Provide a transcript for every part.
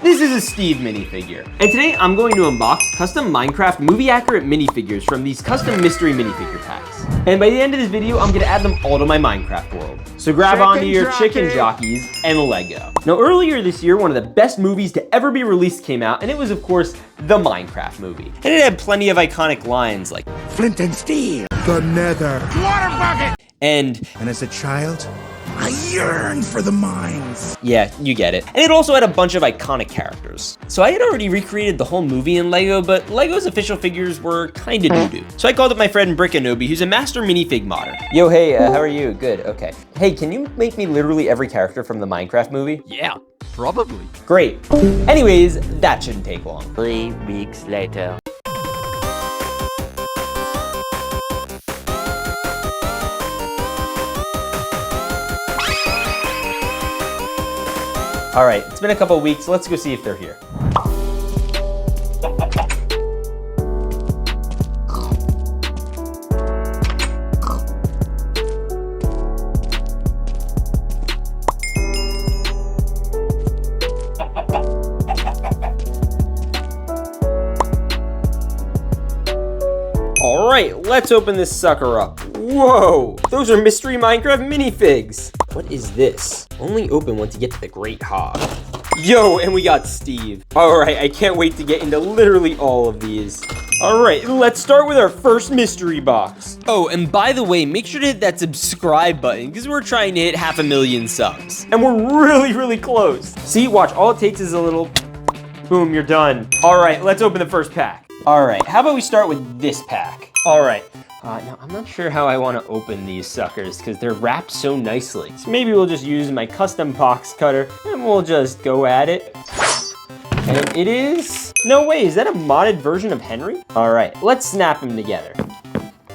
This is a Steve minifigure, and today I'm going to unbox custom Minecraft movie accurate minifigures from these custom mystery minifigure packs. And by the end of this video, I'm gonna add them all to my Minecraft world. So grab onto your chicken jockeys and Lego. Now earlier this year, one of the best movies to ever be released came out, and it was of course the Minecraft movie. And it had plenty of iconic lines like flint and steel, the nether, water bucket, and as a child, I yearned for the mines. Yeah, you get it. And it also had a bunch of iconic characters. So I had already recreated the whole movie in Lego, but Lego's official figures were kinda doo-doo. So I called up my friend Brickanobi, who's a master minifig modder. Yo, hey, how are you? Good, okay. Hey, can you make me literally every character from the Minecraft movie? Yeah, probably. Great. Anyways, that shouldn't take long. 3 weeks later. All right, it's been a couple weeks. Let's go see if they're here. All right, let's open this sucker up. Whoa, those are mystery Minecraft minifigs. What is this? Only open once you get to the Great Hog. Yo, and we got Steve. All right, I can't wait to get into literally all of these. All right, let's start with our first mystery box. Oh, and by the way, make sure to hit that subscribe button because we're trying to hit 500,000 subs. And we're really, really close. See, watch, all it takes is a little, boom, you're done. All right, let's open the first pack. All right, how about we start with this pack? All right. Now, I'm not sure how I want to open these suckers because they're wrapped so nicely. So maybe we'll just use my custom box cutter and we'll just go at it. And it is... No way, is that a modded version of Henry? All right, let's snap him together.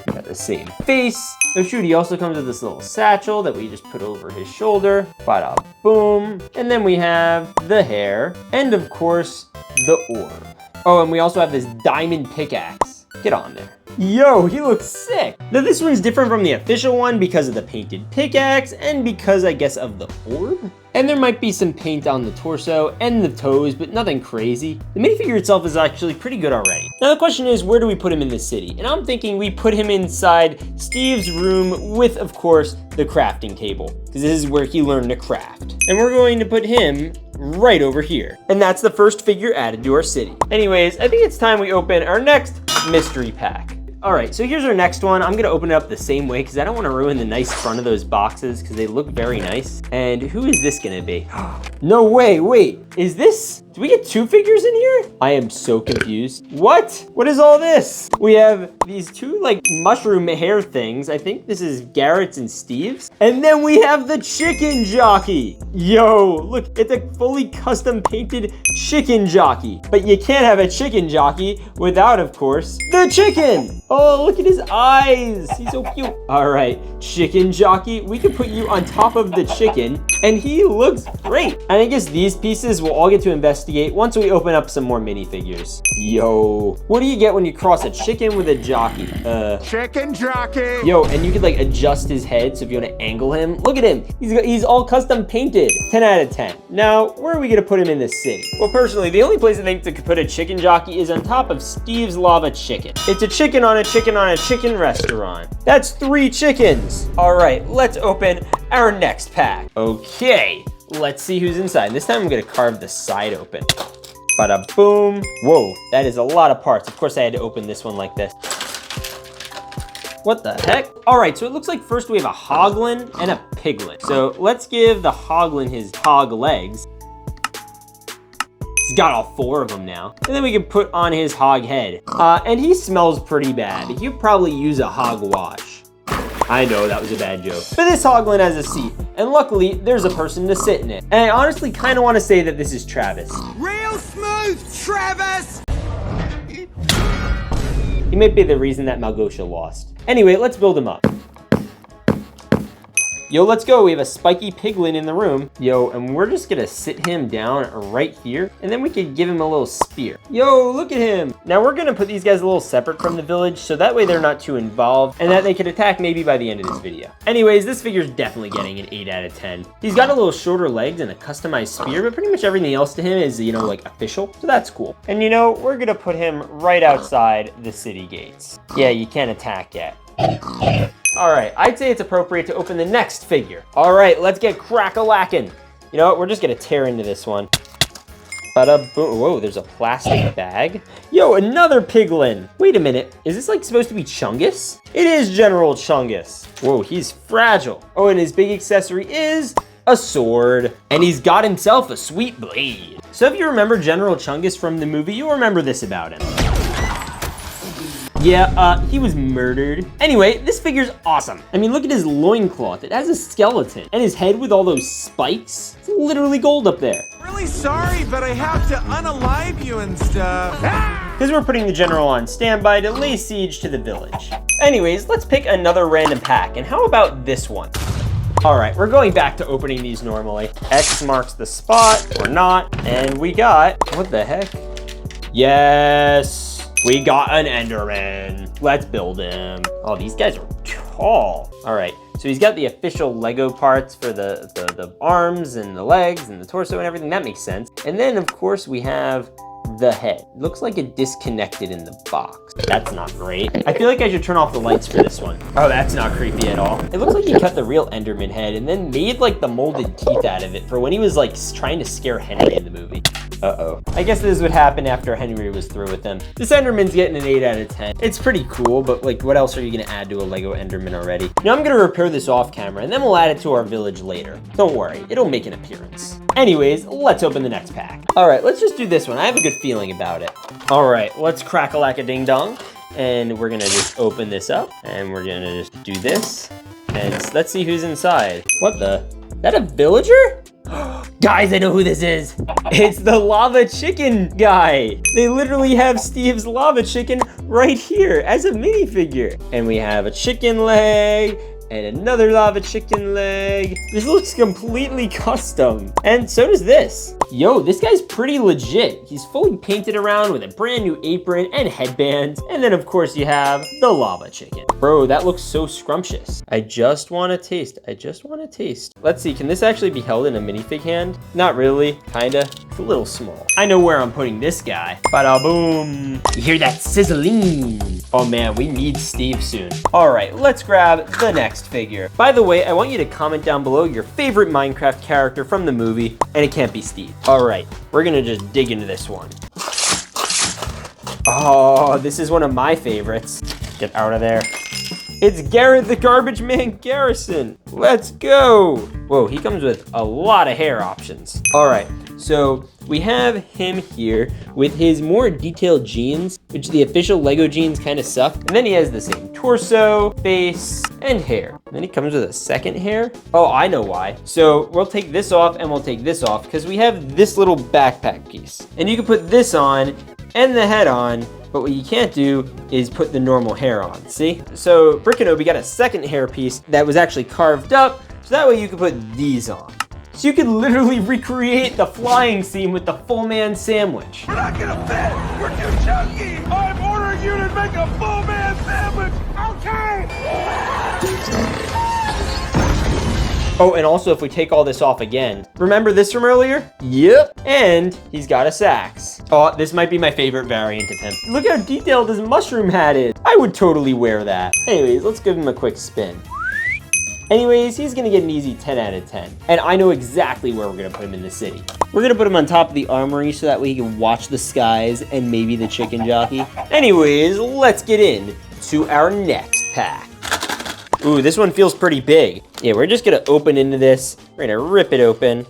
Got the same face. Oh shoot, he also comes with this little satchel that we just put over his shoulder. Bada boom. And then we have the hair and of course, the orb. Oh, and we also have this diamond pickaxe. Get on there. Yo, he looks sick. Now this one's different from the official one because of the painted pickaxe and because I guess of the orb. And there might be some paint on the torso and the toes, but nothing crazy. The minifigure itself is actually pretty good already. Now the question is, where do we put him in the city? And I'm thinking we put him inside Steve's room with, of course, the crafting table, because this is where he learned to craft. And we're going to put him right over here. And that's the first figure added to our city. Anyways, I think it's time we open our next mystery pack. All right, so here's our next one. I'm gonna open it up the same way because I don't wanna ruin the nice front of those boxes because they look very nice. And who is this gonna be? No way, wait, is this? Do we get 2 figures in here? I am so confused. What? What is all this? We have these 2 like mushroom hair things. I think this is Garrett's and Steve's. And then we have the chicken jockey. Yo, look, it's a fully custom painted chicken jockey. But you can't have a chicken jockey without, of course, the chicken. Oh, look at his eyes. He's so cute. All right, chicken jockey. We can put you on top of the chicken and he looks great. And I guess these pieces we'll all get to investigate once we open up some more minifigures. Yo, what do you get when you cross a chicken with a jockey? Chicken jockey. Yo, and you could like adjust his head, so if you want to angle him, look at him. He's all custom painted. 10 out of 10. Now, where are we gonna put him in the city? Well, personally, the only place I think to put a chicken jockey is on top of Steve's lava chicken. It's a chicken on a chicken on a chicken restaurant. That's 3 chickens. All right, let's open our next pack. Okay. Let's see who's inside. This time I'm gonna carve the side open. Bada boom. Whoa, that is a lot of parts. Of course I had to open this one like this. What the heck? All right, so it looks like first we have a hoglin and a piglet. So let's give the hoglin his hog legs. He's got all 4 of them now. And then we can put on his hog head. And he smells pretty bad. He could probably use a hog wash. I know, that was a bad joke. But this hoglin has a seat, and luckily, there's a person to sit in it. And I honestly kind of want to say that this is Travis. Real smooth, Travis! He might be the reason that Malosha lost. Anyway, let's build him up. Yo, let's go. We have a spiky piglin in the room. Yo, and we're just gonna sit him down right here, and then we could give him a little spear. Yo, look at him. Now we're gonna put these guys a little separate from the village, so that way they're not too involved, and that they could attack maybe by the end of this video. Anyways, this figure's definitely getting an 8 out of 10. He's got a little shorter legs and a customized spear, but pretty much everything else to him is, you know, like official, so that's cool. And you know, we're gonna put him right outside the city gates. Yeah, you can't attack yet. All right, I'd say it's appropriate to open the next figure. All right, let's get crack-a-lackin'. You know what, we're just gonna tear into this one. Bada boom. Whoa, there's a plastic bag. Yo, another piglin. Wait a minute, is this like supposed to be Chungus? It is General Chungus. Whoa, he's fragile. Oh, and his big accessory is a sword. And he's got himself a sweet blade. So if you remember General Chungus from the movie, you'll remember this about him. Yeah, he was murdered. Anyway, this figure's awesome. I mean, look at his loincloth. It has a skeleton. And his head with all those spikes. It's literally gold up there. Really sorry, but I have to unalive you and stuff. Because we're putting the general on standby to lay siege to the village. Anyways, let's pick another random pack. And how about this one? All right, we're going back to opening these normally. X marks the spot, or not. And we got, what the heck? Yes. We got an Enderman. Let's build him. Oh, these guys are tall. All right, so he's got the official Lego parts for the arms and the legs and the torso and everything. That makes sense. And then, of course, we have the head. Looks like it disconnected in the box. That's not great. I feel like I should turn off the lights for this one. Oh, that's not creepy at all. It looks like he cut the real Enderman head and then made like the molded teeth out of it for when he was like trying to scare Henry in the movie. Uh-oh. I guess this would happen after Henry was through with them. This Enderman's getting an 8 out of 10. It's pretty cool, but like what else are you gonna add to a Lego Enderman already? Now I'm gonna repair this off camera and then we'll add it to our village later. Don't worry, it'll make an appearance. Anyways, let's open the next pack. All right, let's just do this one. I have a good feeling about it. All right, let's crack-a-lack-a-ding-dong. And we're gonna just open this up and we're gonna just do this. And let's see who's inside. What the? Is that a villager? Guys, I know who this is. It's the lava chicken guy. They literally have Steve's lava chicken right here as a minifigure. And we have a chicken leg and another lava chicken leg. This looks completely custom. And so does this. Yo, this guy's pretty legit. He's fully painted around with a brand new apron and headband. And then of course you have the lava chicken. Bro, that looks so scrumptious. I just wanna taste, I just wanna taste. Let's see, can this actually be held in a minifig hand? Not really, kinda. It's a little small. I know where I'm putting this guy. Bada boom. You hear that sizzling? Oh man, we need Steve soon. All right, let's grab the next figure. By the way, I want you to comment down below your favorite Minecraft character from the movie, and it can't be Steve. All right, we're gonna just dig into this one. Oh, this is one of my favorites. Get out of there. It's Garrett the Garbage Man Garrison. Let's go. Whoa, he comes with a lot of hair options. All right, so we have him here with his more detailed jeans, which the official Lego jeans kind of suck. And then he has the same torso, face, and hair. And then he comes with a second hair. Oh, I know why. So we'll take this off and we'll take this off because we have this little backpack piece. And you can put this on and the head on, but what you can't do is put the normal hair on, see? So Brick and Obi got a second hair piece that was actually carved up, so that way you could put these on. So you could literally recreate the flying scene with the full man sandwich. We're not gonna fit! We're too chunky! I'm ordering you to make a full man sandwich! Okay! Oh, and also if we take all this off again, remember this from earlier? Yep. And he's got a sax. Oh, this might be my favorite variant of him. Look how detailed his mushroom hat is. I would totally wear that. Anyways, let's give him a quick spin. Anyways, he's gonna get an easy 10 out of 10. And I know exactly where we're gonna put him in the city. We're gonna put him on top of the armory so that way he can watch the skies and maybe the chicken jockey. Anyways, let's get in to our next pack. Ooh, this one feels pretty big. Yeah, we're just gonna open into this. We're gonna rip it open.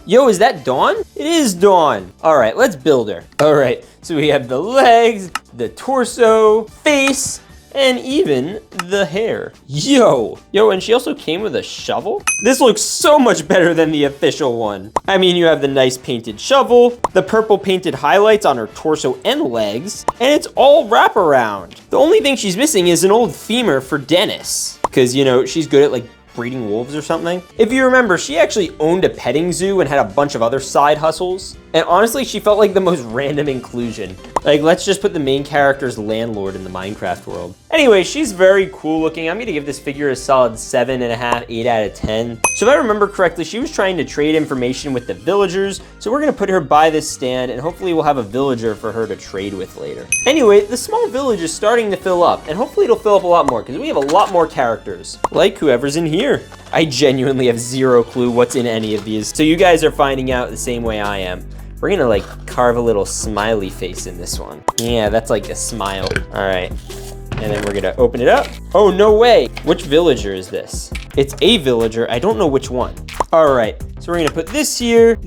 Yo, is that Dawn? It is Dawn. All right, let's build her. All right, so we have the legs, the torso, face, and even the hair. Yo, and she also came with a shovel? This looks so much better than the official one. I mean, you have the nice painted shovel, the purple painted highlights on her torso and legs, and it's all wraparound. The only thing she's missing is an old femur for Dennis. Because, you know, she's good at like breeding wolves or something. If you remember, she actually owned a petting zoo and had a bunch of other side hustles. And honestly, she felt like the most random inclusion. Like, let's just put the main character's landlord in the Minecraft world. Anyway, she's very cool looking. I'm gonna give this figure a solid 7.5, 8 out of 10. So if I remember correctly, she was trying to trade information with the villagers. So we're gonna put her by this stand and hopefully we'll have a villager for her to trade with later. Anyway, the small village is starting to fill up and hopefully it'll fill up a lot more because we have a lot more characters. Like whoever's in here. I genuinely have zero clue what's in any of these. So you guys are finding out the same way I am. We're gonna like carve a little smiley face in this one. Yeah, that's like a smile. All right, and then we're gonna open it up. Oh, no way. Which villager is this? It's a villager, I don't know which one. All right, so we're gonna put this here,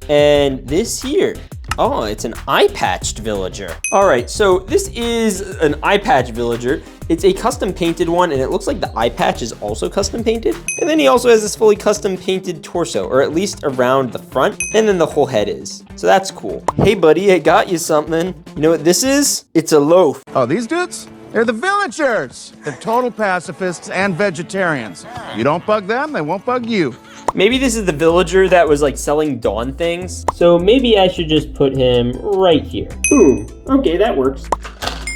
and this here. Oh, it's an eye-patched villager. All right, so this is an eye-patch villager. It's a custom painted one, and it looks like the eye patch is also custom painted. And then he also has this fully custom painted torso, or at least around the front, and then the whole head is. So that's cool. Hey buddy, I got you something. You know what this is? It's a loaf. Oh, these dudes? They're the villagers. They're total pacifists and vegetarians. You don't bug them, they won't bug you. Maybe this is the villager that was like selling Dawn things. So maybe I should just put him right here. Ooh, okay, that works.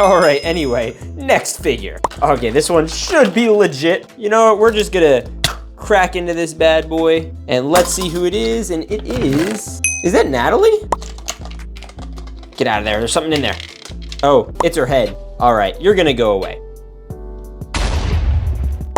All right, anyway, next figure. Okay, this one should be legit. You know what, we're just gonna crack into this bad boy and let's see who it is, and it is that Natalie? Get out of there, there's something in there. Oh, it's her head. All right, you're gonna go away.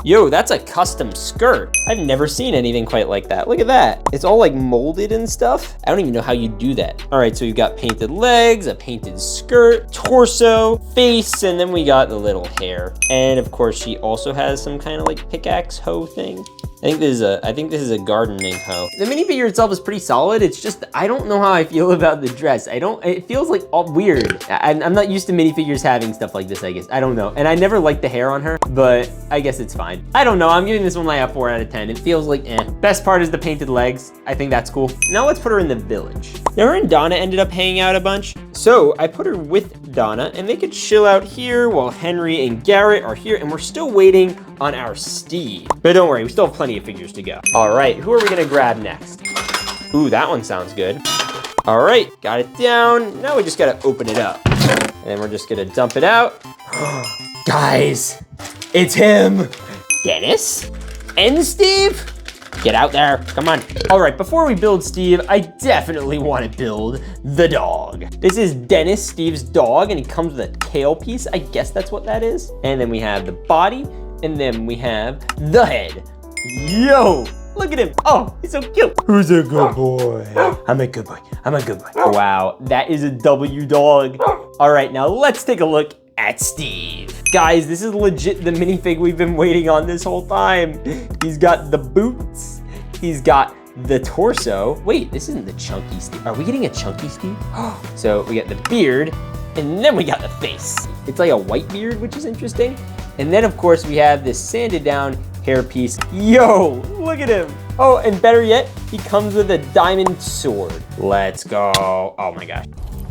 Yo, that's a custom skirt. I've never seen anything quite like that. Look at that. It's all like molded and stuff. I don't even know how you do that. All right, so we've got painted legs, a painted skirt, torso, face, and then we got the little hair. And of course, she also has some kind of like pickaxe hoe thing. I think this is a gardening hoe. The minifigure itself is pretty solid. It's just, I don't know how I feel about the dress. It feels like all weird. I'm not used to minifigures having stuff like this, I guess. I don't know. And I never liked the hair on her, but I guess it's fine. I don't know, I'm giving this one like a 4 out of 10. It feels like eh. Best part is the painted legs. I think that's cool. Now let's put her in the village. Now her and Donna ended up hanging out a bunch. So I put her with Donna and they could chill out here while Henry and Garrett are here, and we're still waiting on our Steve. But don't worry, we still have plenty of figures to go. All right, who are we gonna grab next? Ooh, that one sounds good. All right, got it down. Now we just gotta open it up. And then we're just gonna dump it out. Guys, it's him. Dennis and Steve? Get out there, come on. All right, before we build Steve, I definitely want to build the dog. This is Dennis, Steve's dog, and he comes with a tail piece. I guess that's what that is. And then we have the body, and then we have the head. Yo, look at him. Oh, he's so cute. Who's a good boy? I'm a good boy, I'm a good boy. Wow, that is a W dog. All right, now let's take a look at Steve. Guys, this is legit the minifig we've been waiting on this whole time. He's got the boots, he's got the torso. Wait, this isn't the chunky Steve. Are we getting a chunky Steve? So we got the beard, and then we got the face. It's like a white beard, which is interesting. And then of course we have this sanded down hair piece. Yo, look at him. Oh, and better yet, he comes with a diamond sword. Let's go. Oh my gosh.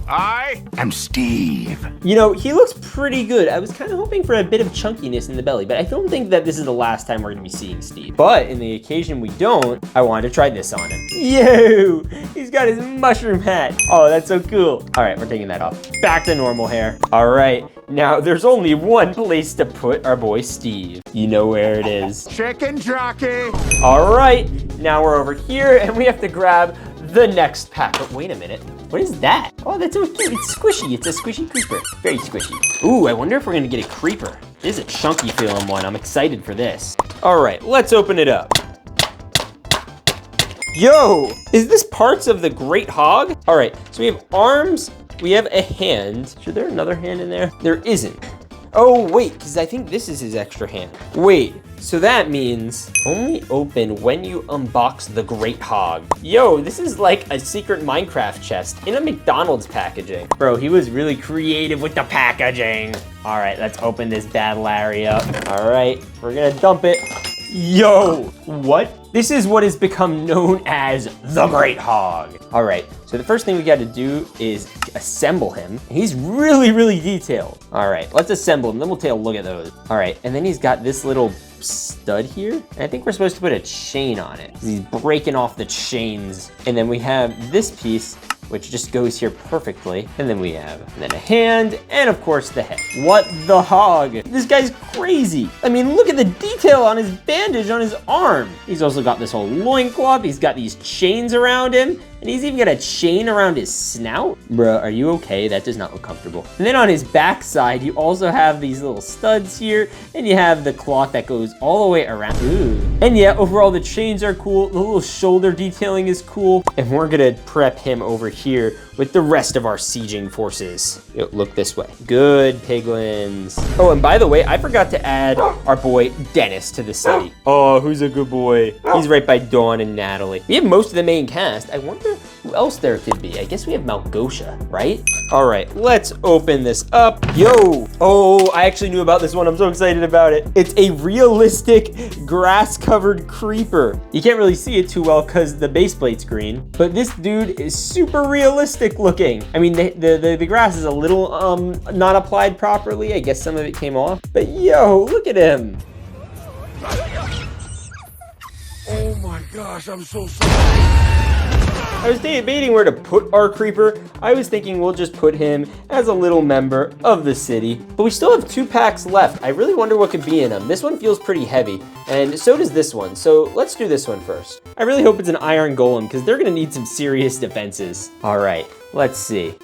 I am Steve. You know, he looks pretty good. I was kind of hoping for a bit of chunkiness in the belly, but I don't think that this is the last time we're gonna be seeing Steve. But in the occasion we don't, I wanted to try this on him. Yo, he's got his mushroom hat. Oh, that's so cool. All right, we're taking that off. Back to normal hair. All right, now there's only one place to put our boy Steve. You know where it is. Chicken jockey. All right, now we're over here and we have to grab the next pack. But wait a minute, what is that? Oh, that's so cute, it's squishy. It's a squishy creeper, very squishy. Ooh, I wonder if we're gonna get a creeper. This is a chunky feeling one, I'm excited for this. All right, let's open it up. Yo, is this parts of the Great Hog? All right, so we have arms, we have a hand. Should there another hand in there? There isn't. Oh wait, because I think this is his extra hand. Wait, so that means only open when you unbox the Great Hog. Yo, this is like a secret Minecraft chest in a McDonald's packaging. Bro, he was really creative with the packaging. All right, let's open this bad Larry up. All right, we're gonna dump it. Yo, what? This is what has become known as the Great Hog. All right, so the first thing we got to do is assemble him. He's really, really detailed. All right, let's assemble him, then we'll take a look at those. All right, and then he's got this little stud here. And I think we're supposed to put a chain on it. He's breaking off the chains. And then we have this piece, which just goes here perfectly. And then we have a hand, and of course the head. What the hog? This guy's crazy. I mean, look at the detail on his bandage on his arm. He's also got this whole loincloth. He's got these chains around him, and he's even got a chain around his snout. Bruh, are you okay? That does not look comfortable. And then on his backside, you also have these little studs here, and you have the cloth that goes all the way around. Ooh. And yeah, overall the chains are cool. The little shoulder detailing is cool. And we're gonna prep him over here with the rest of our sieging forces. Yo, look this way. Good piglins. Oh, and by the way, I forgot to add our boy Dennis to the city. Oh, who's a good boy? He's right by Dawn and Natalie. We have most of the main cast. I wonder who else there could be. I guess we have Malosha, right? All right, let's open this up. Yo, oh, I actually knew about this one. I'm so excited about it. It's a realistic grass-covered creeper. You can't really see it too well because the base plate's green, but this dude is super realistic looking. I mean, the grass is a little not applied properly. I guess some of it came off, but yo, look at him. Oh my gosh, I'm so sorry. I was debating where to put our creeper. I was thinking we'll just put him as a little member of the city, but we still have 2 packs left. I really wonder what could be in them. This one feels pretty heavy, and so does this one. So let's do this one first. I really hope it's an iron golem because they're gonna need some serious defenses. All right, let's see.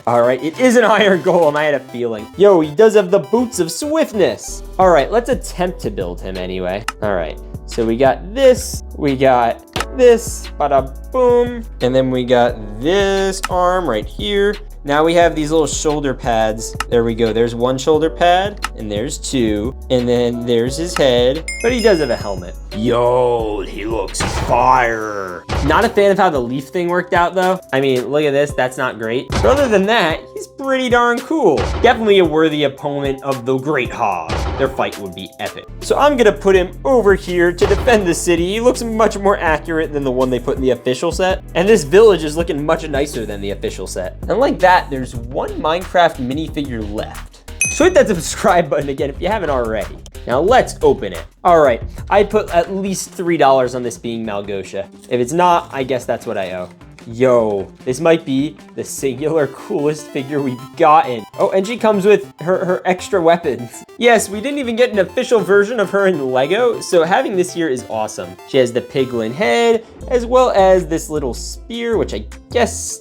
All right, it is an iron golem. I had a feeling. Yo, he does have the boots of swiftness. All right, let's attempt to build him anyway. All right, so we got this, we got this, bada boom. And then we got this arm right here. Now we have these little shoulder pads. There we go, there's 1 shoulder pad, and there's 2, and then there's his head, but he does have a helmet. Yo, he looks fire. Not a fan of how the leaf thing worked out though. I mean, look at this, that's not great. But other than that, he's pretty darn cool. Definitely a worthy opponent of the Great Hog. Their fight would be epic. So I'm gonna put him over here to defend the city. He looks much more accurate than the one they put in the official set. And this village is looking much nicer than the official set. And like that, there's 1 Minecraft minifigure left. So hit that subscribe button again if you haven't already. Now let's open it. All right, I put at least $3 on this being Malosha. If it's not, I guess that's what I owe. Yo, this might be the singular coolest figure we've gotten. Oh, and she comes with her extra weapons. Yes, we didn't even get an official version of her in Lego, so having this here is awesome. She has the piglin head, as well as this little spear, which I guess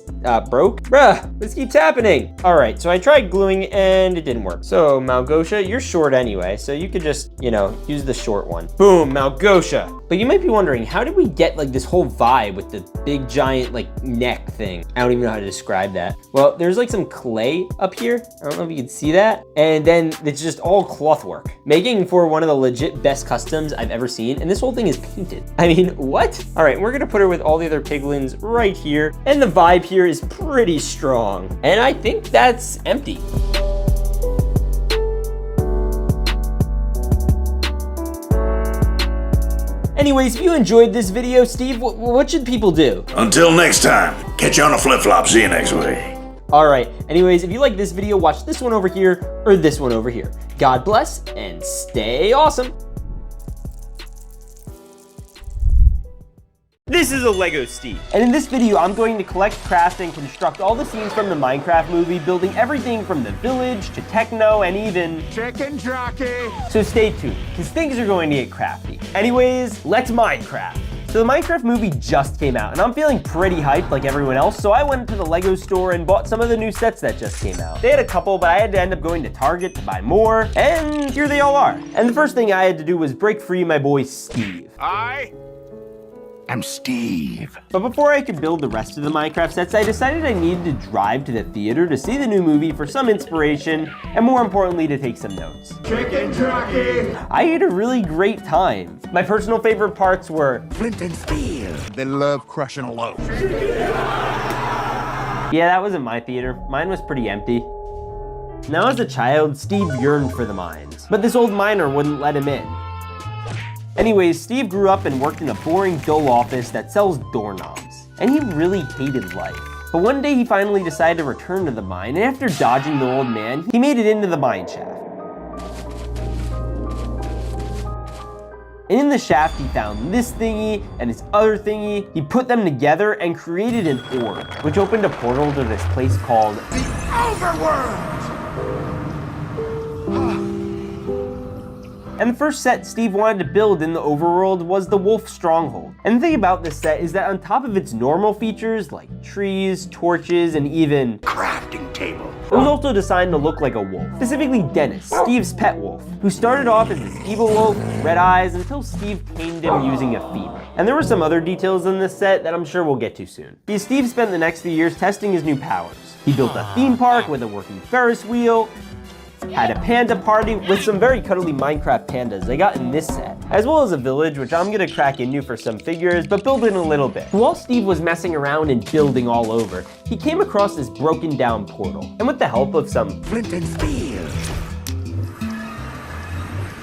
broke. Bruh, this keeps happening. All right, so I tried gluing and it didn't work. So Malosha, you're short anyway, so you could just, you know, use the short one. Boom, Malosha. But you might be wondering, how did we get like this whole vibe with the big giant like neck thing? I don't even know how to describe that. Well, there's like some clay up here. I don't know if you can see that. And then it's just all cloth work, making for one of the legit best customs I've ever seen. And this whole thing is painted. I mean, what? All right, we're gonna put her with all the other piglins right here. And the vibe here is pretty strong. And I think that's empty. Anyways, if you enjoyed this video, Steve, what should people do? Until next time, catch you on a flip-flop. See you next week. All right, anyways, if you like this video, watch this one over here or this one over here. God bless and stay awesome. This is a Lego Steve. And in this video, I'm going to collect, craft, and construct all the scenes from the Minecraft movie, building everything from the village to techno and even Chicken jockey. So stay tuned, because things are going to get crafty. Anyways, let's Minecraft. So the Minecraft movie just came out, and I'm feeling pretty hyped like everyone else, so I went to the Lego store and bought some of the new sets that just came out. They had a couple, but I had to end up going to Target to buy more, and here they all are. And the first thing I had to do was break free my boy Steve. I'm Steve. But before I could build the rest of the Minecraft sets, I decided I needed to drive to the theater to see the new movie for some inspiration, and more importantly, to take some notes. Chicken jockey. I had a really great time. My personal favorite parts were Flint and steel. They love crushing a loaf. Yeah, that wasn't my theater. Mine was pretty empty. Now as a child, Steve yearned for the mines, but this old miner wouldn't let him in. Anyways, Steve grew up and worked in a boring, dull office that sells doorknobs, and he really hated life. But one day he finally decided to return to the mine, and after dodging the old man, he made it into the mine shaft. And in the shaft, he found this thingy and this other thingy. He put them together and created an orb, which opened a portal to this place called The Overworld! And the first set Steve wanted to build in the overworld was the Wolf Stronghold. And the thing about this set is that on top of its normal features like trees, torches, and even Crafting table. it was also designed to look like a wolf, specifically Dennis, Steve's pet wolf, who started off as this evil wolf with red eyes until Steve tamed him using a femur. And there were some other details in this set that I'm sure we'll get to soon. Because Steve spent the next few years testing his new powers. He built a theme park with a working Ferris wheel, had a panda party with some very cuddly Minecraft pandas they got in this set, as well as a village, which I'm gonna crack into for some figures, but build in a little bit. While Steve was messing around and building all over, he came across this broken down portal, and with the help of some Flint and steel.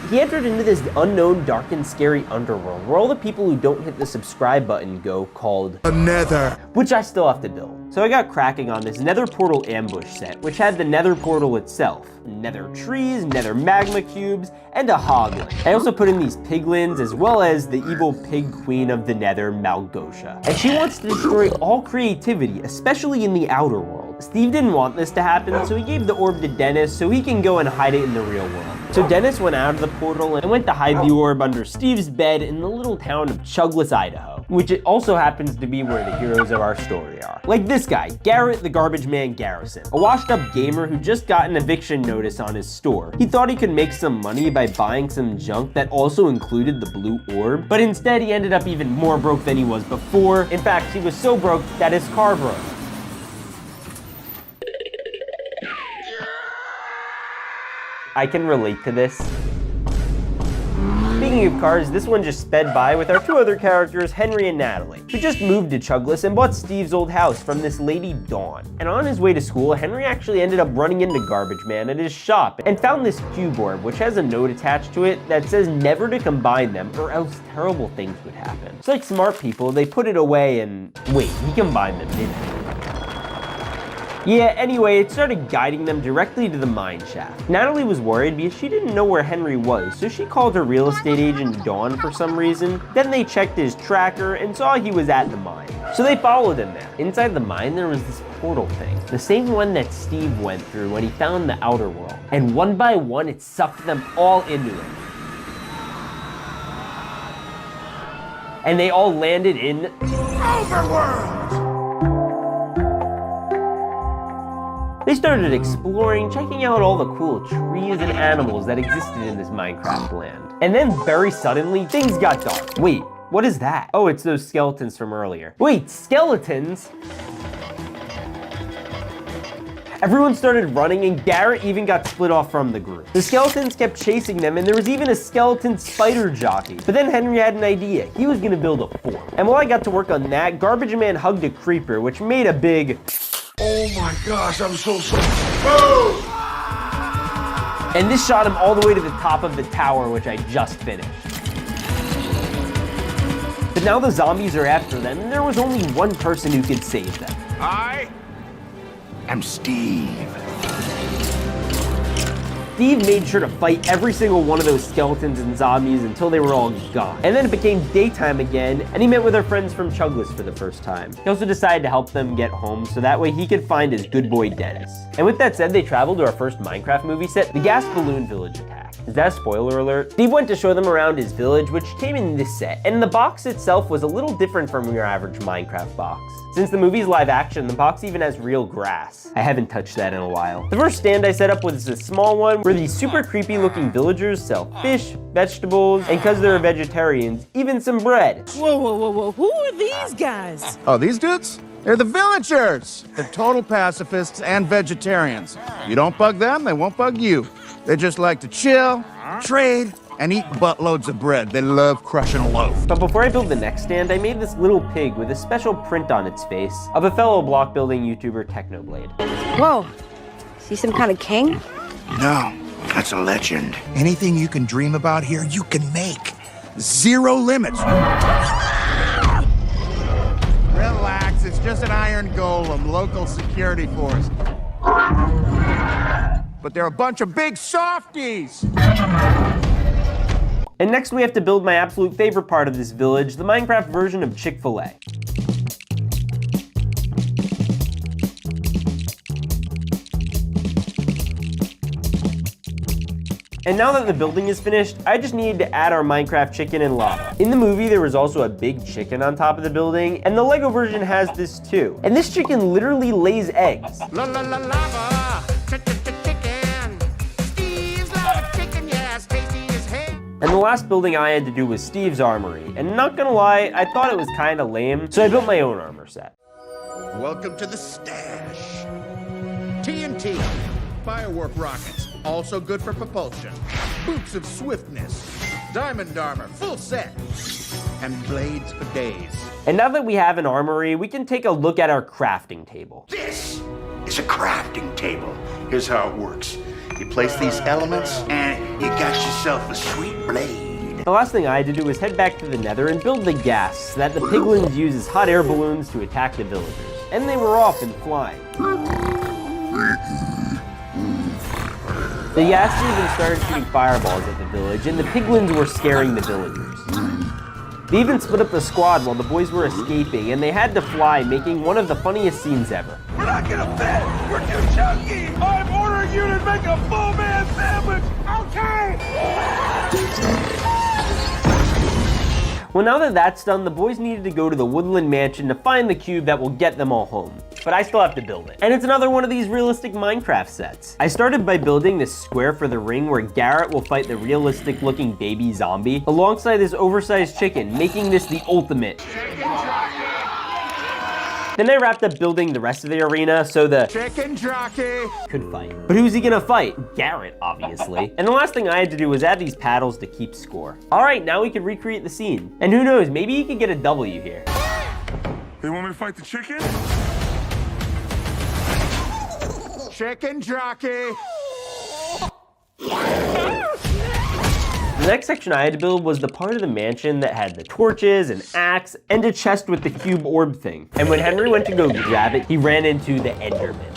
he entered into this unknown, dark and scary underworld where all the people who don't hit the subscribe button go, called The Nether. which I still have to build. So I got cracking on this nether portal ambush set, which had the nether portal itself, nether trees, nether magma cubes, and a hoglin. I also put in these piglins as well as the evil pig queen of the nether, Malosha. And she wants to destroy all creativity, especially in the outer world. Steve didn't want this to happen, so he gave the orb to Dennis so he can go and hide it in the real world. So Dennis went out of the portal and went to hide the orb under Steve's bed in the little town of Chugless, Idaho, which it also happens to be where the heroes of our story are. Like this guy, Garrett the Garbage Man Garrison, a washed up gamer who just got an eviction notice on his store. He thought he could make some money by buying some junk that also included the blue orb, but instead he ended up even more broke than he was before. In fact, he was so broke that his car broke. I can relate to this. Speaking of cars, this one just sped by with our two other characters, Henry and Natalie, who just moved to Chugless and bought Steve's old house from this lady, Dawn. And on his way to school, Henry actually ended up running into Garbage Man at his shop and found this cube orb, which has a note attached to it that says never to combine them or else terrible things would happen. So like smart people, they put it away and wait, he combined them, didn't he? Yeah, anyway, it started guiding them directly to the mine shaft. Natalie was worried because she didn't know where Henry was, so she called her real estate agent, Dawn, for some reason. Then they checked his tracker and saw he was at the mine. So they followed him there. Inside the mine, there was this portal thing, the same one that Steve went through when he found the outer world. And one by one, it sucked them all into it. And they all landed in Overworld! They started exploring, checking out all the cool trees and animals that existed in this Minecraft land. And then very suddenly, things got dark. Wait, what is that? Oh, it's those skeletons from earlier. Wait, skeletons? Everyone started running and Garrett even got split off from the group. The skeletons kept chasing them and there was even a skeleton spider jockey. But then Henry had an idea. He was gonna build a fort. And while I got to work on that, Garbage Man hugged a creeper, which made a big Oh my gosh, I'm so sorry. Oh! and this shot him all the way to the top of the tower, which I just finished. But now the zombies are after them, and there was only one person who could save them. I I'm Steve. Steve made sure to fight every single one of those skeletons and zombies until they were all gone. And then it became daytime again, and he met with our friends from Chugless for the first time. He also decided to help them get home so that way he could find his good boy Dennis. And with that said, they traveled to our first Minecraft movie set, the Gas Balloon Village Attack. Is that a spoiler alert? Steve went to show them around his village, which came in this set, and the box itself was a little different from your average Minecraft box. Since the movie's live action, the box even has real grass. I haven't touched that in a while. The first stand I set up was a small one where these super creepy looking villagers sell fish, vegetables, and because they're vegetarians, even some bread. Whoa, whoa, whoa, whoa. Who are these guys? Oh, these dudes? They're the villagers. They're total pacifists and vegetarians. You don't bug them, they won't bug you. They just like to chill, trade, and eat buttloads of bread. They love crushing a loaf. But before I built the next stand, I made this little pig with a special print on its face of a fellow block building YouTuber, Technoblade. Whoa. Is he some kind of king? No, that's a legend. Anything you can dream about here, you can make. Zero limits. Relax, it's just an iron golem, local security force. But they're a bunch of big softies. And next we have to build my absolute favorite part of this village, the Minecraft version of Chick-fil-A. And now that the building is finished, I just needed to add our Minecraft chicken and lava. In the movie, there was also a big chicken on top of the building, and the Lego version has this too. And this chicken literally lays eggs. La la la lava, chicken. Steve's lava chicken, yes, tasty as hay. And the last building I had to do was Steve's armory. And not gonna lie, I thought it was kinda lame, so I built my own armor set. Welcome to the stash. TNT, firework rockets, also good for propulsion. Boots of swiftness, diamond armor, full set, and blades for days. And now that we have an armory, we can take a look at our crafting table. This is a crafting table. Here's how it works. You place these elements, and you got yourself a sweet blade. The last thing I had to do was head back to the Nether and build the gas so that the piglins use as hot air balloons to attack the villagers. And they were off and flying. The Yasses even started shooting fireballs at the village, and the piglins were scaring the villagers. They even split up the squad while the boys were escaping, and they had to fly, making one of the funniest scenes ever. We're not gonna fit! We're too chunky! I'm ordering you to make a full man sandwich! Okay! Well, now that that's done, the boys needed to go to the Woodland Mansion to find the cube that will get them all home. But I still have to build it. And it's another one of these realistic Minecraft sets. I started by building this square for the ring where Garrett will fight the realistic looking baby zombie alongside this oversized chicken, making this the ultimate. Then I wrapped up building the rest of the arena so the Chicken jockey could fight. But who's he gonna fight? Garrett, obviously. And the last thing I had to do was add these paddles to keep score. All right, now we can recreate the scene. And who knows, maybe you could get a W here. They want me to fight the chicken? Chicken jockey. The next section I had to build was the part of the mansion that had the torches, an axe, and a chest with the cube orb thing. And when Henry went to go grab it, he ran into the Enderman.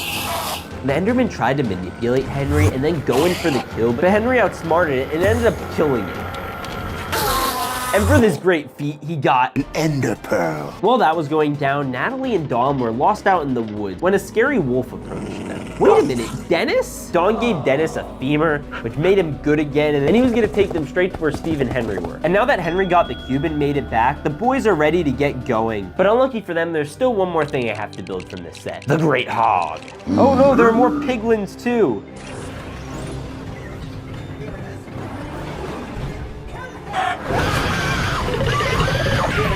The Enderman tried to manipulate Henry and then go in for the kill, but Henry outsmarted it and ended up killing it. And for this great feat, he got An ender pearl. While that was going down, Natalie and Dawn were lost out in the woods when a scary wolf approached them. Wait a minute, Dennis? Dawn gave Dennis a femur, which made him good again, and then he was gonna take them straight to where Steve and Henry were. And now that Henry got the cube and made it back, the boys are ready to get going. But unlucky for them, there's still one more thing I have to build from this set. The Great Hog. Oh no, there are more piglins too.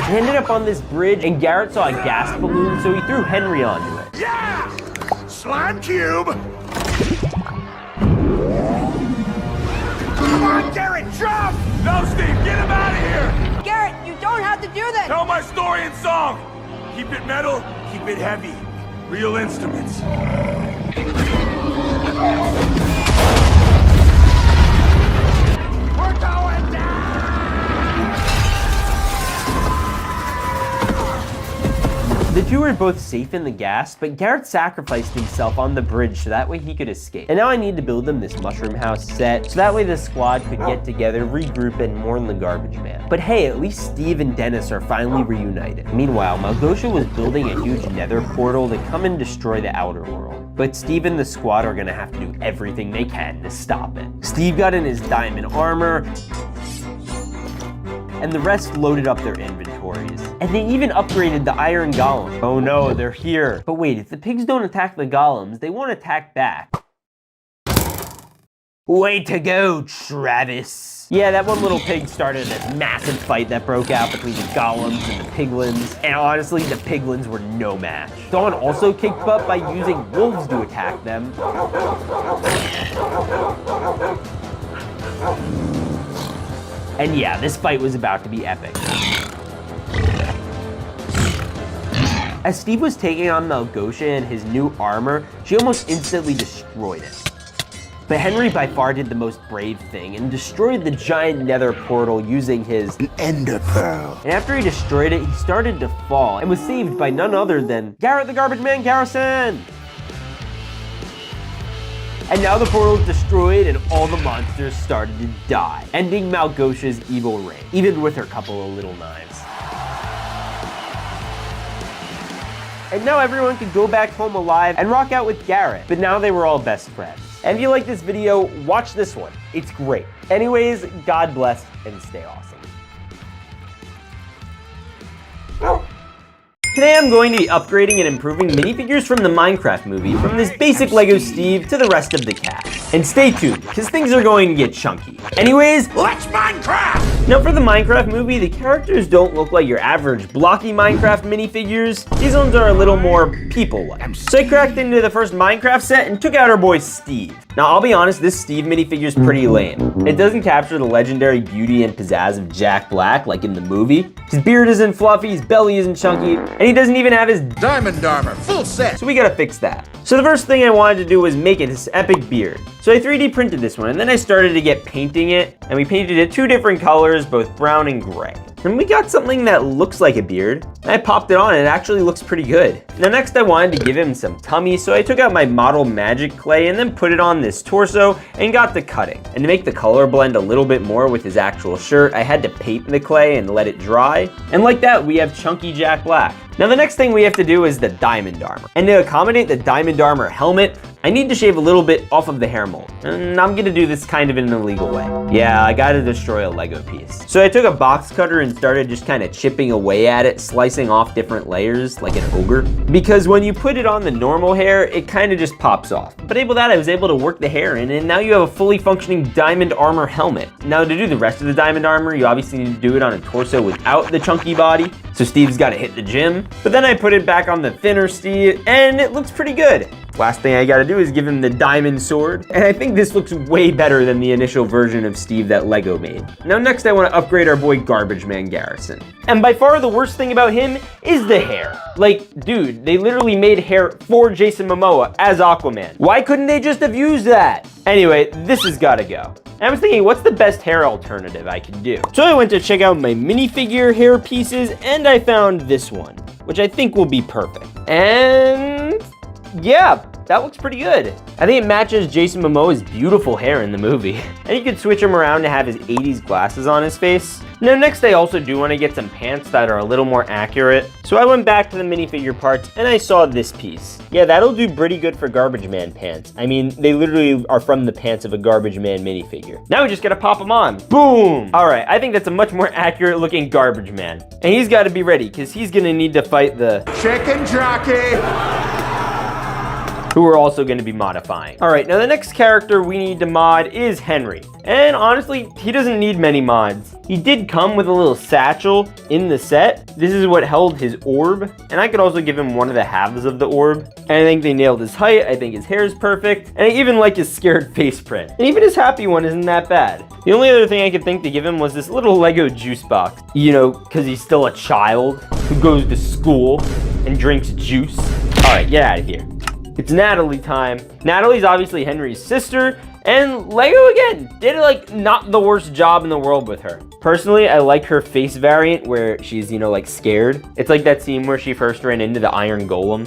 He ended up on this bridge, and Garrett saw a gas balloon, so he threw Henry onto it. Yeah! Slime cube! Come on, Garrett, jump! No, Steve, get him out of here! Garrett, you don't have to do that. Tell my story in song! Keep it metal, keep it heavy. Real instruments. We're going down! The two were both safe in the gas, but Garrett sacrificed himself on the bridge so that way he could escape. And now I need to build them this mushroom house set, so that way the squad could get together, regroup, and mourn the garbage man. But hey, at least Steve and Dennis are finally reunited. Meanwhile, Malosha was building a huge nether portal to come and destroy the outer world. But Steve and the squad are gonna have to do everything they can to stop it. Steve got in his diamond armor, and the rest loaded up their inventories. And they even upgraded the iron golem. Oh no, they're here. But wait, if the pigs don't attack the golems, they won't attack back. Way to go, Travis. Yeah, that one little pig started this massive fight that broke out between the golems and the piglins. And honestly, the piglins were no match. Dawn also kicked butt by using wolves to attack them. And yeah, this fight was about to be epic. As Steve was taking on Malosha in his new armor, she almost instantly destroyed it. But Henry by far did the most brave thing and destroyed the giant nether portal using his An ender pearl. And after he destroyed it, he started to fall and was saved by none other than Garrett the Garbage Man Garrison. And now the portal is destroyed and all the monsters started to die, ending Malosha's evil reign, even with her couple of little knives. And now everyone could go back home alive and rock out with Garrett, but now they were all best friends. And if you like this video, watch this one. It's great. Anyways, God bless and stay awesome. Today I'm going to be upgrading and improving minifigures from the Minecraft movie, from this basic Lego Steve to the rest of the cast. And stay tuned, because things are going to get chunky. Anyways, Let's Minecraft! now for the Minecraft movie, the characters don't look like your average blocky Minecraft minifigures. These ones are a little more people-like. So I cracked into the first Minecraft set and took out our boy Steve. Now I'll be honest, this Steve minifigure is pretty lame. It doesn't capture the legendary beauty and pizzazz of Jack Black like in the movie. His beard isn't fluffy, his belly isn't chunky, and he doesn't even have his Diamond armor, full set. so we gotta fix that. So the first thing I wanted to do was make it this epic beard. So I 3D printed this one, and then I started to get painting it, and we painted it 2 different colors, both brown and gray. And we got something that looks like a beard, and I popped it on, and it actually looks pretty good. Now next I wanted to give him some tummy, so I took out my model magic clay and then put it on this torso and got the cutting. And to make the color blend a little bit more with his actual shirt, I had to paint the clay and let it dry. And like that, we have chunky Jack Black. Now the next thing we have to do is the diamond armor. And to accommodate the diamond armor helmet, I need to shave a little bit off of the hair mold. And I'm gonna do this kind of in an illegal way. Yeah, I gotta destroy a Lego piece. So I took a box cutter and started just kind of chipping away at it, slicing off different layers like an ogre. Because when you put it on the normal hair, it kind of just pops off. But able that, I was able to work the hair in, and now you have a fully functioning diamond armor helmet. Now to do the rest of the diamond armor, you obviously need to do it on a torso without the chunky body. So Steve's gotta hit the gym. But then I put it back on the thinner Steve, and it looks pretty good. Last thing I gotta do is give him the diamond sword, and I think this looks way better than the initial version of Steve that Lego made. Now next I wanna upgrade our boy Garbage Man Garrison. And by far the worst thing about him is the hair. Like, dude, they literally made hair for Jason Momoa as Aquaman. Why couldn't they just have used that? Anyway, this has gotta go. And I was thinking, what's the best hair alternative I could do? So I went to check out my minifigure hair pieces, and I found this one, which I think will be perfect. And yeah, that looks pretty good. I think it matches Jason Momoa's beautiful hair in the movie. And you could switch him around to have his 80s glasses on his face. Now next I also do want to get some pants that are a little more accurate. So I went back to the minifigure parts and I saw this piece. Yeah, that'll do pretty good for Garbage Man pants. I mean, they literally are from the pants of a Garbage Man minifigure. Now we just gotta pop them on. Boom! All right, I think that's a much more accurate looking Garbage Man. And he's gotta be ready because he's gonna need to fight the Chicken jockey. who we're also going to be modifying. All right, now the next character we need to mod is Henry. And honestly, he doesn't need many mods. He did come with a little satchel in the set. This is what held his orb. And I could also give him one of the halves of the orb. And I think they nailed his height. I think his hair is perfect. And I even like his scared face print. And even his happy one isn't that bad. The only other thing I could think to give him was this little Lego juice box. You know, because he's still a child who goes to school and drinks juice. All right, get out of here. It's Natalie time. Natalie's obviously Henry's sister, and Lego again did like not the worst job in the world with her. Personally, I like her face variant where she's, you know, like scared. It's like that scene where she first ran into the iron golem.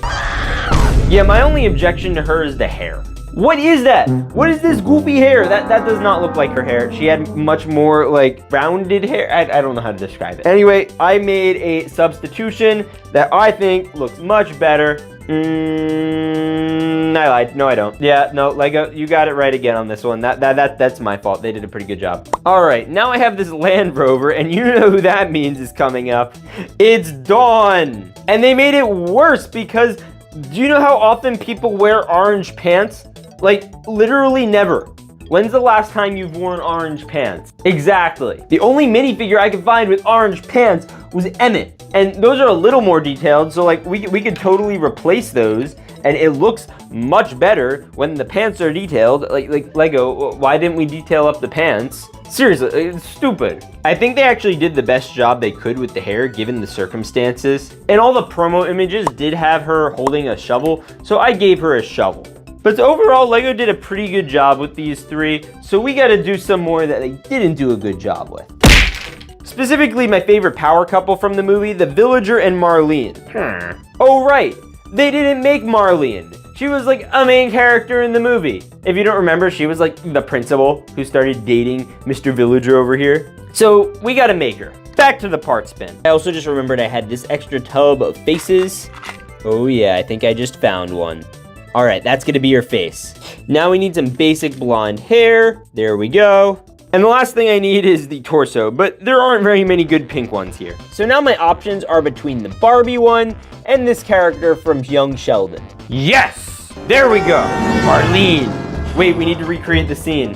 Yeah, my only objection to her is the hair. What is that? What is this goofy hair? That does not look like her hair. She had much more like rounded hair. I don't know how to describe it. Anyway, I made a substitution that I think looks much better. I lied. No, I don't. Yeah, no, Lego, you got it right again on this one. That's my fault. They did a pretty good job. All right, now I have this Land Rover, and you know who that means is coming up. It's Dawn. And they made it worse because do you know how often people wear orange pants? Like, literally never. When's the last time you've worn orange pants? Exactly. The only minifigure I could find with orange pants was Emmett. And those are a little more detailed, so like we could totally replace those, and it looks much better when the pants are detailed. Like Lego, why didn't we detail up the pants? Seriously, it's stupid. I think they actually did the best job they could with the hair given the circumstances. And all the promo images did have her holding a shovel, so I gave her a shovel. But overall, Lego did a pretty good job with these three, so we gotta do some more that they didn't do a good job with. Specifically, my favorite power couple from the movie, the Villager and Marlene. Oh right, they didn't make Marlene. She was like a main character in the movie. If you don't remember, she was like the principal who started dating Mr. Villager over here. So we gotta make her. Back to the parts bin. I also just remembered I had this extra tub of faces. Oh yeah, I think I just found one. All right, that's gonna be her face. Now we need some basic blonde hair. There we go. And the last thing I need is the torso, but there aren't very many good pink ones here. So now my options are between the Barbie one and this character from Young Sheldon. Yes! There we go! Marlene! Wait, we need to recreate the scene.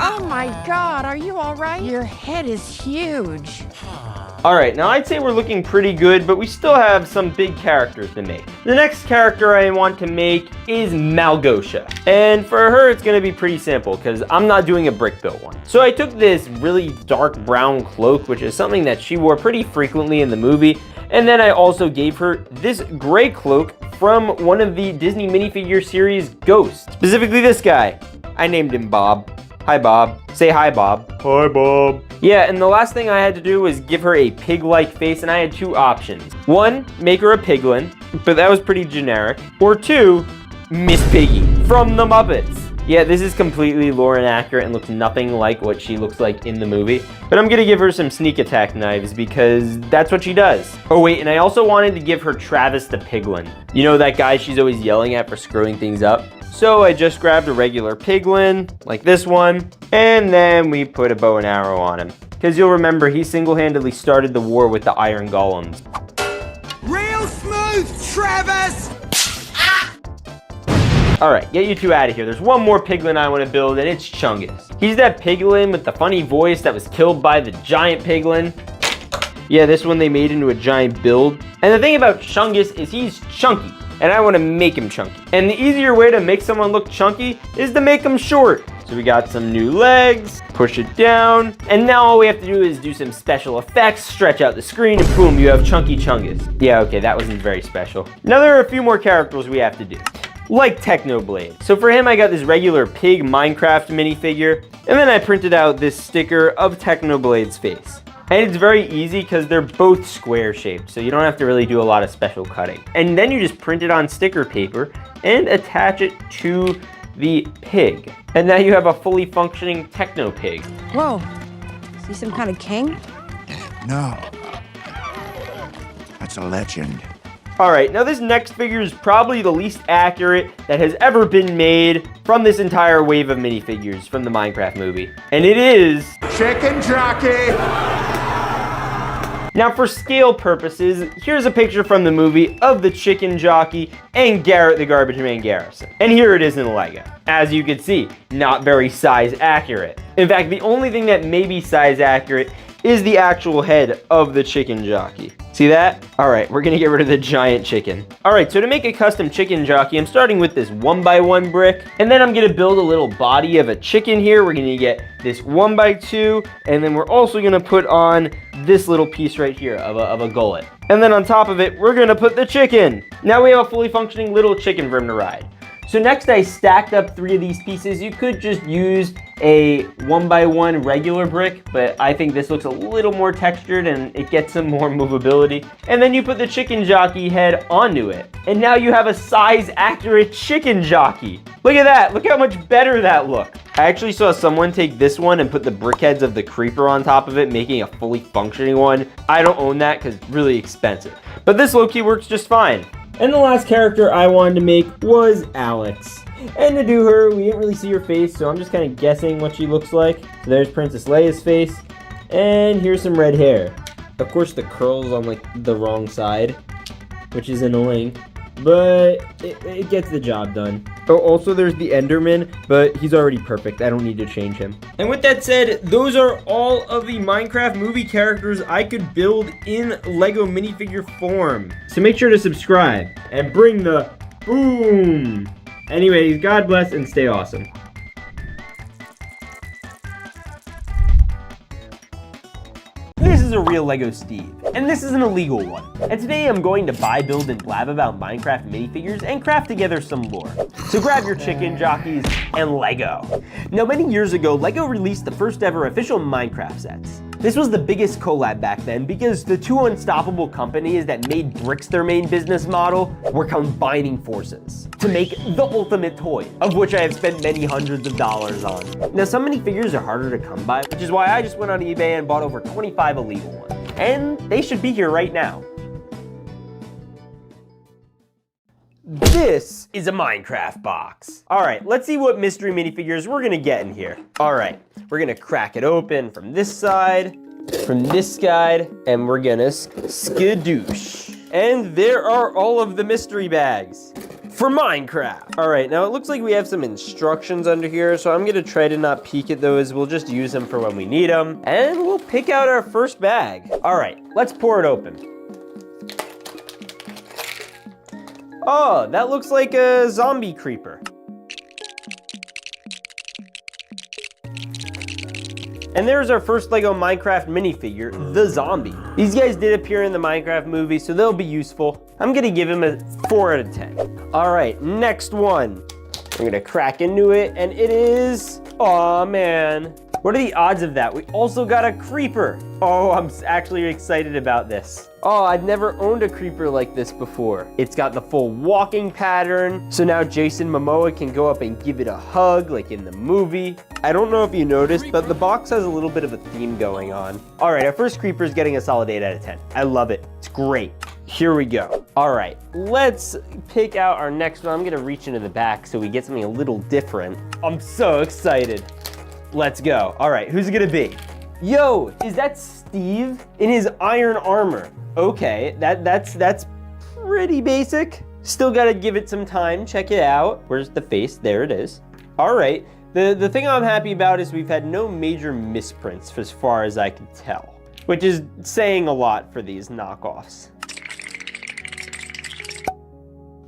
Oh my God, are you all right? Your head is huge. All right, now I'd say we're looking pretty good, but we still have some big characters to make. The next character I want to make is Malosha. And for her, it's gonna be pretty simple because I'm not doing a brick built one. So I took this really dark brown cloak, which is something that she wore pretty frequently in the movie. And then I also gave her this gray cloak from one of the Disney minifigure series Ghost. Specifically this guy. I named him Bob. Hi, Bob. Say hi, Bob. Hi, Bob. Yeah, and the last thing I had to do was give her a pig-like face, and I had two options. One, make her a piglin, but that was pretty generic. Or two, Miss Piggy from the Muppets. Yeah, this is completely lore inaccurate and looks nothing like what she looks like in the movie. But I'm gonna give her some sneak attack knives because that's what she does. Oh wait, and I also wanted to give her Travis the Piglin. You know that guy she's always yelling at for screwing things up? So I just grabbed a regular piglin, like this one, and then we put a bow and arrow on him. Because you'll remember, he single-handedly started the war with the iron golems. Real smooth, Travis! Alright, get you two out of here. There's one more piglin I want to build, and it's Chungus. He's that piglin with the funny voice that was killed by the giant piglin. Yeah, this one they made into a giant build. And the thing about Chungus is he's chunky, and I want to make him chunky. And the easier way to make someone look chunky is to make them short. So we got some new legs, push it down, and now all we have to do is do some special effects, stretch out the screen, and boom, you have Chunky Chungus. Yeah, okay, that wasn't very special. Now there are a few more characters we have to do, like Technoblade. So for him, I got this regular pig Minecraft minifigure, and then I printed out this sticker of Technoblade's face. And it's very easy because they're both square shaped, so you don't have to really do a lot of special cutting. And then you just print it on sticker paper and attach it to the pig. And now you have a fully functioning Techno Pig. Whoa, is he some kind of king? No. That's a legend. All right, now this next figure is probably the least accurate that has ever been made from this entire wave of minifigures from the Minecraft movie. And it is... Chicken jockey! Now for scale purposes, here's a picture from the movie of the chicken jockey and Garrett the Garbage Man Garrison. And here it is in Lego. As you can see, not very size accurate. In fact, the only thing that may be size accurate is the actual head of the chicken jockey. See that? All right, we're gonna get rid of the giant chicken. All right, so to make a custom chicken jockey, I'm starting with this 1x1 brick, and then I'm gonna build a little body of a chicken here. We're gonna get this 1x2, and then we're also gonna put on this little piece right here of a gullet. And then on top of it, we're gonna put the chicken. Now we have a fully functioning little chicken for him to ride. So next I stacked up 3 of these pieces. You could just use a 1x1 regular brick, but I think this looks a little more textured and it gets some more movability. And then you put the chicken jockey head onto it. And now you have a size accurate chicken jockey. Look at that, look how much better that looked. I actually saw someone take this one and put the brick heads of the creeper on top of it, making a fully functioning one. I don't own that because it's really expensive. But this low-key works just fine. And the last character I wanted to make was Alex. And to do her, we didn't really see her face, so I'm just kind of guessing what she looks like. So there's Princess Leia's face, and here's some red hair. Of course the curl's on like the wrong side, which is annoying, but it gets the job done. Oh, also there's the Enderman, but he's already perfect. I don't need to change him. And with that said, those are all of the Minecraft movie characters I could build in Lego minifigure form. So make sure to subscribe and bring the boom. Anyways, God bless and stay awesome. This is a real Lego Steve, and this is an illegal one. And today I'm going to buy, build, and blab about Minecraft minifigures and craft together some lore. So grab your chicken jockeys and Lego. Now many years ago, Lego released the first ever official Minecraft sets. This was the biggest collab back then because the two unstoppable companies that made bricks their main business model were combining forces to make the ultimate toy, of which I have spent many hundreds of dollars on. Now, some minifigures are harder to come by, which is why I just went on eBay and bought over 25 illegal ones. And they should be here right now. This is a Minecraft box. All right, let's see what mystery minifigures we're gonna get in here. All right, we're gonna crack it open from this side, and we're gonna skadoosh. And there are all of the mystery bags for Minecraft. All right, now it looks like we have some instructions under here, so I'm gonna try to not peek at those. We'll just use them for when we need them, and we'll pick out our first bag. All right, let's pour it open. Oh, that looks like a zombie creeper. And there's our first Lego Minecraft minifigure, the zombie. These guys did appear in the Minecraft movie, so they'll be useful. I'm gonna give him a 4 out of 10. All right, next one. I'm gonna crack into it, and it is, aw man. What are the odds of that? We also got a creeper. Oh, I'm actually excited about this. Oh, I've never owned a creeper like this before. It's got the full walking pattern, so now Jason Momoa can go up and give it a hug like in the movie. I don't know if you noticed, but the box has a little bit of a theme going on. All right, our first creeper is getting a solid 8 out of 10. I love it, it's great. Here we go. All right, let's pick out our next one. I'm gonna reach into the back so we get something a little different. I'm so excited. Let's go. All right, who's it gonna be? Yo, is that Steve in his iron armor? Okay, that's pretty basic. Still gotta give it some time, check it out. Where's the face? There it is. All right, the thing I'm happy about is we've had no major misprints as far as I can tell, which is saying a lot for these knockoffs.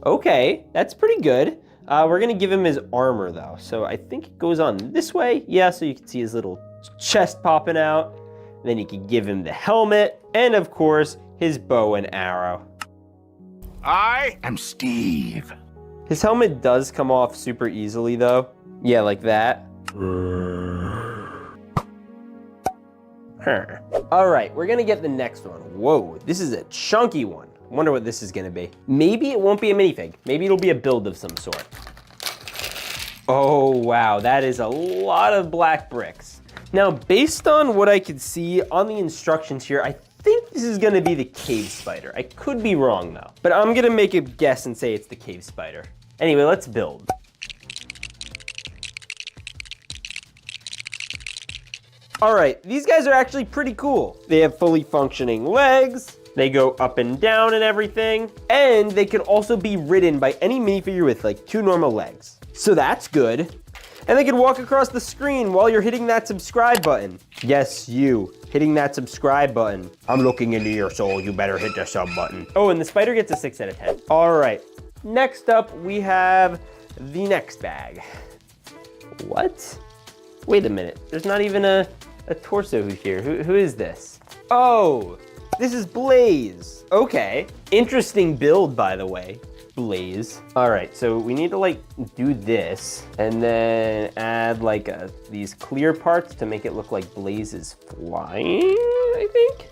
Okay, that's pretty good. We're gonna give him his armor though. So I think it goes on this way. Yeah, so you can see his little chest popping out. Then you can give him the helmet and of course, his bow and arrow. I am Steve. His helmet does come off super easily though. Yeah, like that. All right, we're gonna get the next one. Whoa, this is a chunky one. I wonder what this is gonna be. Maybe it won't be a minifig. Maybe it'll be a build of some sort. Oh, wow, that is a lot of black bricks. Now, based on what I could see on the instructions here, I think this is gonna be the cave spider. I could be wrong though, but I'm gonna make a guess and say it's the cave spider. Anyway, let's build. All right, these guys are actually pretty cool. They have fully functioning legs. They go up and down and everything. And they can also be ridden by any minifigure with like 2 normal legs. So that's good. And they can walk across the screen while you're hitting that subscribe button. Yes, you, hitting that subscribe button. I'm looking into your soul, you better hit the sub button. Oh, and the spider gets a 6 out of 10. All right, next up we have the next bag. What? Wait a minute, there's not even a torso here. Who is this? Oh, this is Blaze. Okay, interesting build by the way. Blaze. All right, so we need to like do this and then add like these clear parts to make it look like Blaze is flying, I think.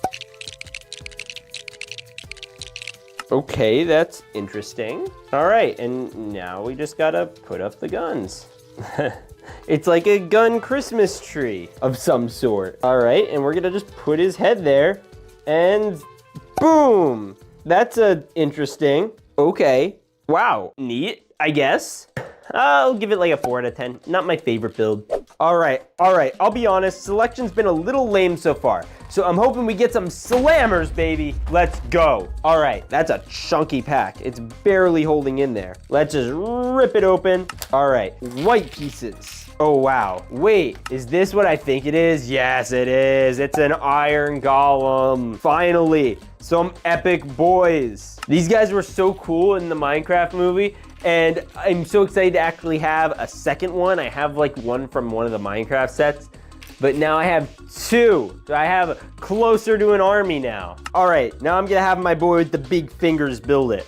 Okay, that's interesting. All right, and now we just gotta put up the guns. It's like a gun Christmas tree of some sort. All right, and we're gonna just put his head there and boom. That's interesting. Okay. Wow, neat, I guess. I'll give it like a 4 out of 10. Not my favorite build. All right, I'll be honest, selection's been a little lame so far. So I'm hoping we get some slammers, baby. Let's go. All right, that's a chunky pack. It's barely holding in there. Let's just rip it open. All right, white pieces. Oh, wow. Wait, is this what I think it is? Yes, it is. It's an iron golem. Finally, some epic boys. These guys were so cool in the Minecraft movie, and I'm so excited to actually have a second one. I have like one from one of the Minecraft sets, but now I have 2. So I have closer to an army now. All right, now I'm gonna have my boy with the big fingers build it.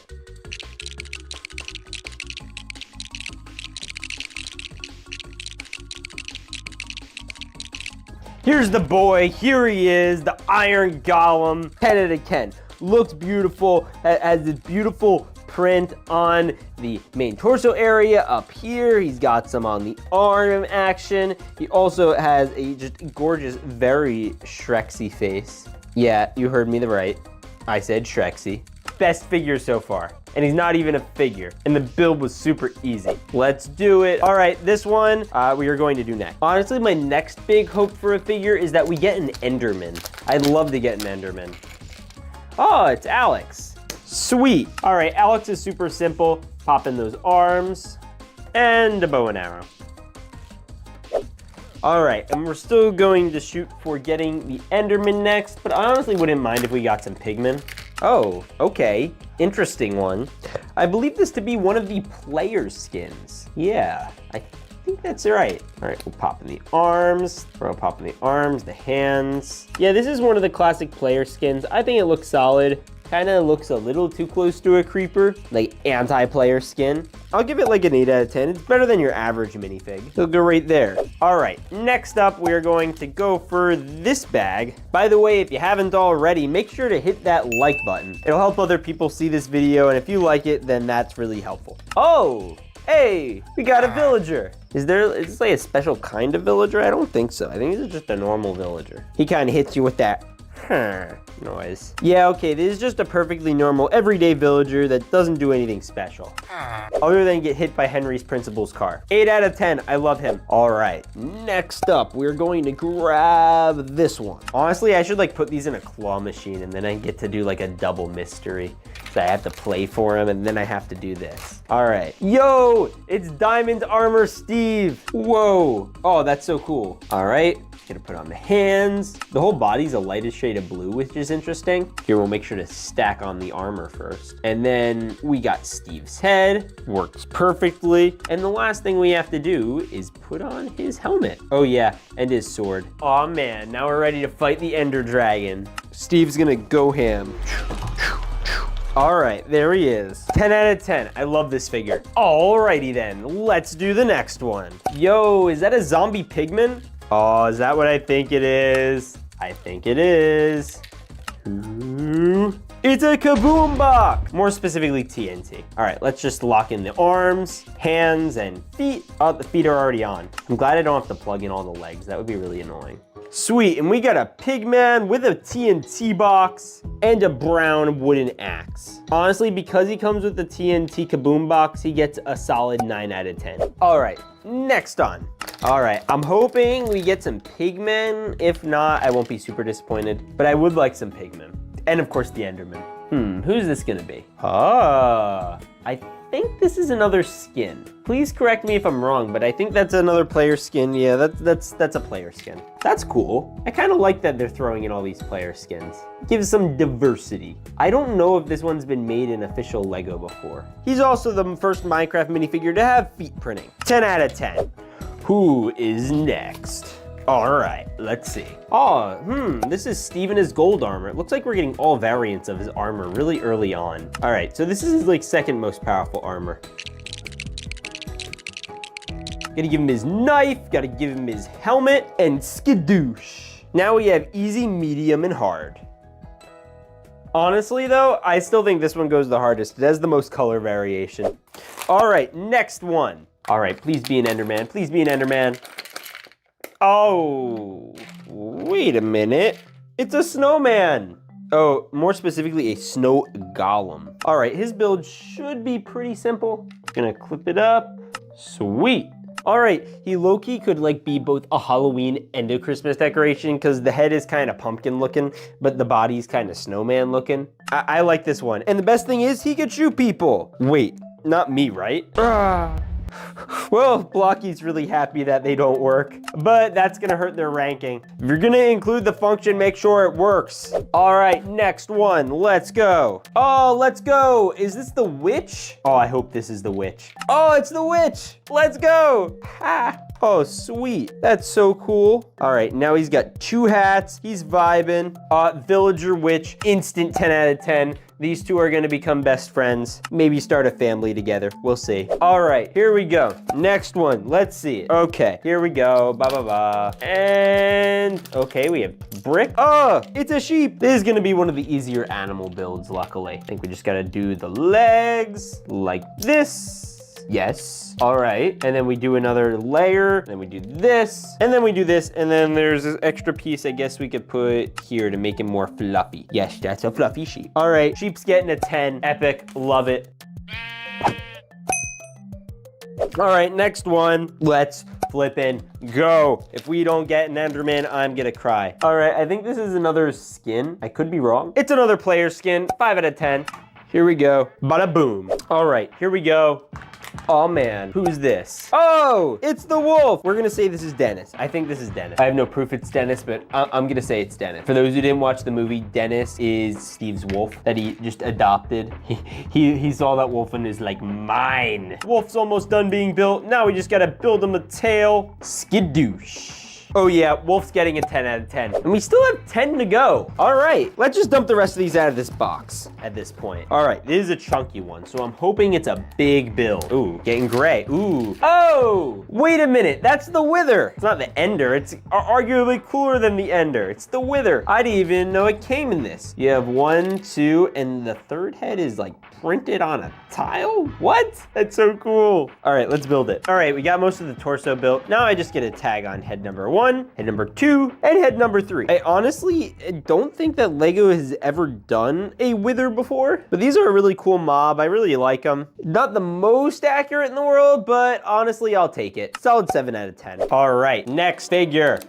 Here's the boy. Here he is, the Iron Golem. 10 out of 10. Looks beautiful. Has this beautiful print on the main torso area up here. He's got some on the arm action. He also has a just gorgeous, very Shreksy face. Yeah, you heard me right. I said Shreksy. Best figure so far. And he's not even a figure. And the build was super easy. Let's do it. All right, this one we are going to do next. Honestly, my next big hope for a figure is that we get an Enderman. I'd love to get an Enderman. Oh, it's Alex. Sweet. All right, Alex is super simple. Pop in those arms and a bow and arrow. All right, and we're still going to shoot for getting the Enderman next, but I honestly wouldn't mind if we got some pigmen. Oh, okay. Interesting one. I believe this to be one of the player skins. Yeah, I think that's right. All right, we'll pop in the arms. We'll pop in the arms, the hands. Yeah, this is one of the classic player skins. I think it looks solid. Kind of looks a little too close to a creeper, like anti-player skin. I'll give it like an 8 out of 10. It's better than your average minifig. It'll go right there. All right, next up, we're going to go for this bag. By the way, if you haven't already, make sure to hit that like button. It'll help other people see this video, and if you like it, then that's really helpful. Oh, hey, we got a villager. Is this like a special kind of villager? I don't think so. I think this is just a normal villager. He kind of hits you with that noise. Yeah, okay, this is just a perfectly normal everyday villager that doesn't do anything special other than get hit by Henry's principal's car. 8 out of 10, I love him. All right, next up, we're going to grab this one. Honestly, I should like put these in a claw machine and then I get to do like a double mystery. So I have to play for him and then I have to do this. All right, yo, it's Diamond Armor Steve. Whoa, oh, that's so cool. All right. Gonna put on the hands. The whole body's a lightest shade of blue, which is interesting. Here, we'll make sure to stack on the armor first. And then we got Steve's head, works perfectly. And the last thing we have to do is put on his helmet. Oh yeah, and his sword. Aw man, now we're ready to fight the Ender Dragon. Steve's gonna go ham. All right, there he is. 10 out of 10, I love this figure. Alrighty then, let's do the next one. Yo, is that a zombie pigman? Oh, is that what I think it is? I think it is. Ooh. It's a kaboom box! More specifically, TNT. All right, let's just lock in the arms, hands, and feet. Oh, the feet are already on. I'm glad I don't have to plug in all the legs. That would be really annoying. Sweet, and we got a pigman with a TNT box and a brown wooden axe. Honestly, because he comes with the TNT kaboom box, he gets a solid 9 out of 10. All right, next on. All right, I'm hoping we get some pigmen. If not, I won't be super disappointed, but I would like some pigmen. And of course, the Enderman. Who's this gonna be? Ah, I think this is another skin. Please correct me if I'm wrong, but I think that's another player skin. Yeah, that's a player skin. That's cool. I kind of like that they're throwing in all these player skins. Gives some diversity. I don't know if this one's been made in official Lego before. He's also the first Minecraft minifigure to have feet printing. 10 out of 10. Who is next? All right, let's see. Oh, this is Steve in his gold armor. It looks like we're getting all variants of his armor really early on. All right, so this is his like second most powerful armor. Gotta give him his knife, gotta give him his helmet, and skadoosh. Now we have easy, medium, and hard. Honestly though, I still think this one goes the hardest. It has the most color variation. All right, next one. All right, please be an Enderman, please be an Enderman. Oh, wait a minute. It's a snowman. Oh, more specifically, a snow golem. All right, his build should be pretty simple. Gonna clip it up. Sweet. All right, he low-key could like be both a Halloween and a Christmas decoration because the head is kind of pumpkin looking, but the body's kind of snowman looking. I like this one. And the best thing is he could shoot people. Wait, not me, right? Well, Blocky's really happy that they don't work, but that's gonna hurt their ranking. If you're gonna include the function, make sure it works. All right, next one, let's go. Oh, let's go. Is this the witch? Oh, I hope this is the witch. Oh, it's the witch. Let's go. Ha. Oh, sweet. That's so cool. All right, now he's got 2 hats. He's vibing. Villager Witch, instant 10 out of 10. These two are gonna become best friends. Maybe start a family together. We'll see. All right, here we go. Next one, let's see it. Okay, here we go, And, okay, we have brick. Oh, it's a sheep. This is gonna be one of the easier animal builds, luckily. I think we just gotta do the legs like this. Yes. All right. And then we do another layer. Then we do this. And then we do this. And then there's this extra piece I guess we could put here to make it more fluffy. Yes, that's a fluffy sheep. All right. Sheep's getting a 10. Epic. Love it. All right. Next one. Let's flippin' go. If we don't get an Enderman, I'm gonna cry. All right. I think this is another skin. I could be wrong. It's another player skin. 5 out of 10. Here we go. Bada boom. All right. Here we go. Oh man, who's this? Oh, it's the wolf. We're gonna say this is Dennis. I think this is Dennis. I have no proof it's Dennis, but I'm gonna say it's Dennis. For those who didn't watch the movie, Dennis is Steve's wolf that he just adopted. He saw that wolf and is like, mine. Wolf's almost done being built. Now we just gotta build him a tail. Skidoosh. Oh yeah, Wolf's getting a 10 out of 10. And we still have 10 to go. All right, let's just dump the rest of these out of this box at this point. All right, this is a chunky one, so I'm hoping it's a big build. Ooh, getting gray. Ooh. Oh, wait a minute, that's the Wither. It's not the Ender, it's arguably cooler than the Ender. It's the Wither. I didn't even know it came in this. You have 1, 2, and the third head is like printed on a tile? What? That's so cool. All right, let's build it. All right, we got most of the torso built. Now I just get a tag on head number 1, head number 2, and head number 3. I honestly don't think that Lego has ever done a Wither before, but these are a really cool mob. I really like them. Not the most accurate in the world, but honestly, I'll take it. Solid 7 out of 10. All right, next figure.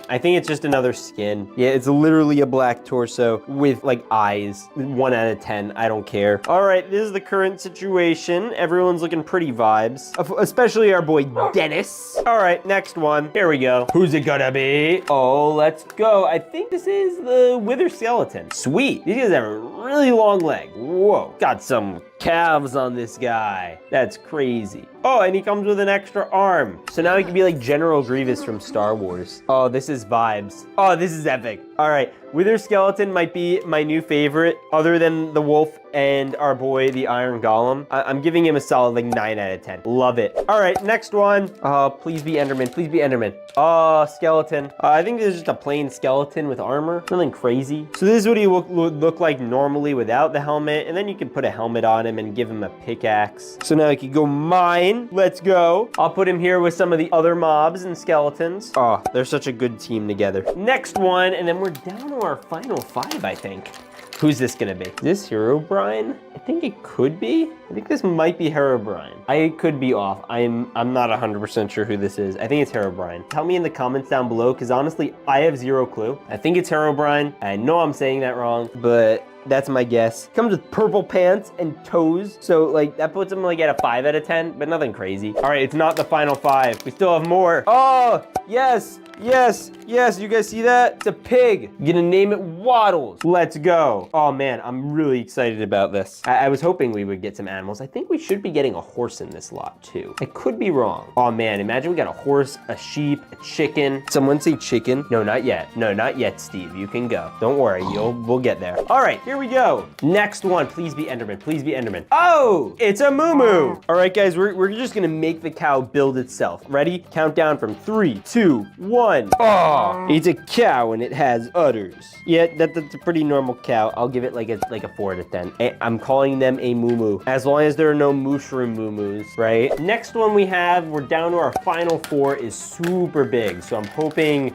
I think it's just another skin. Yeah, it's literally a black torso with like eyes. 1 out of 10, I don't care. All right, this is the current situation. Everyone's looking pretty vibes, especially our boy Dennis. All right, next one. Here we go. Who's it gonna be? Oh, let's go. I think this is the Wither skeleton. Sweet, these guys have a really long leg. Whoa, got some calves on this guy. That's crazy. Oh, and he comes with an extra arm. So now he can be like General Grievous from Star Wars. Oh, this is vibes. Oh, this is epic. All right, Wither skeleton might be my new favorite other than the wolf and our boy, the Iron Golem. I'm giving him a solid like 9 out of 10. Love it. All right, next one. Oh, please be Enderman, please be Enderman. Oh, skeleton. I think this is just a plain skeleton with armor, nothing crazy. So this is what he would look like normally without the helmet, and then you can put a helmet on him and give him a pickaxe. So now I can go mine. Let's go. I'll put him here with some of the other mobs and skeletons. Oh, they're such a good team together. Next one, and then we're down to our final 5, I think. Who's this gonna be? Is this Herobrine? I think it could be. I think this might be Herobrine. I could be off. I'm not 100% sure who this is. I think it's Herobrine. Tell me in the comments down below, because honestly, I have 0 clue. I think it's Herobrine. I know I'm saying that wrong, but that's my guess. Comes with purple pants and toes. So like that puts him like at a 5 out of 10, but nothing crazy. All right, it's not the final 5. We still have more. Oh, yes. Yes, yes, you guys see that? It's a pig. I'm gonna name it Waddles. Let's go. Oh man, I'm really excited about this. I was hoping we would get some animals. I think we should be getting a horse in this lot too. I could be wrong. Oh man, imagine we got a horse, a sheep, a chicken. Someone say chicken? No, not yet. No, not yet, Steve. You can go. Don't worry, we'll get there. All right, here we go. Next one, please be Enderman, please be Enderman. Oh, it's a moo-moo. All right, guys, we're just gonna make the cow build itself. Ready? Count down from 3, 2, 1. Oh, it's a cow and it has udders. Yeah, that's a pretty normal cow. I'll give it like a 4 out of 10. I'm calling them a moo-moo. As long as there are no mushroom moo-moos, right? Next one we have, we're down to our final 4, is super big. So I'm hoping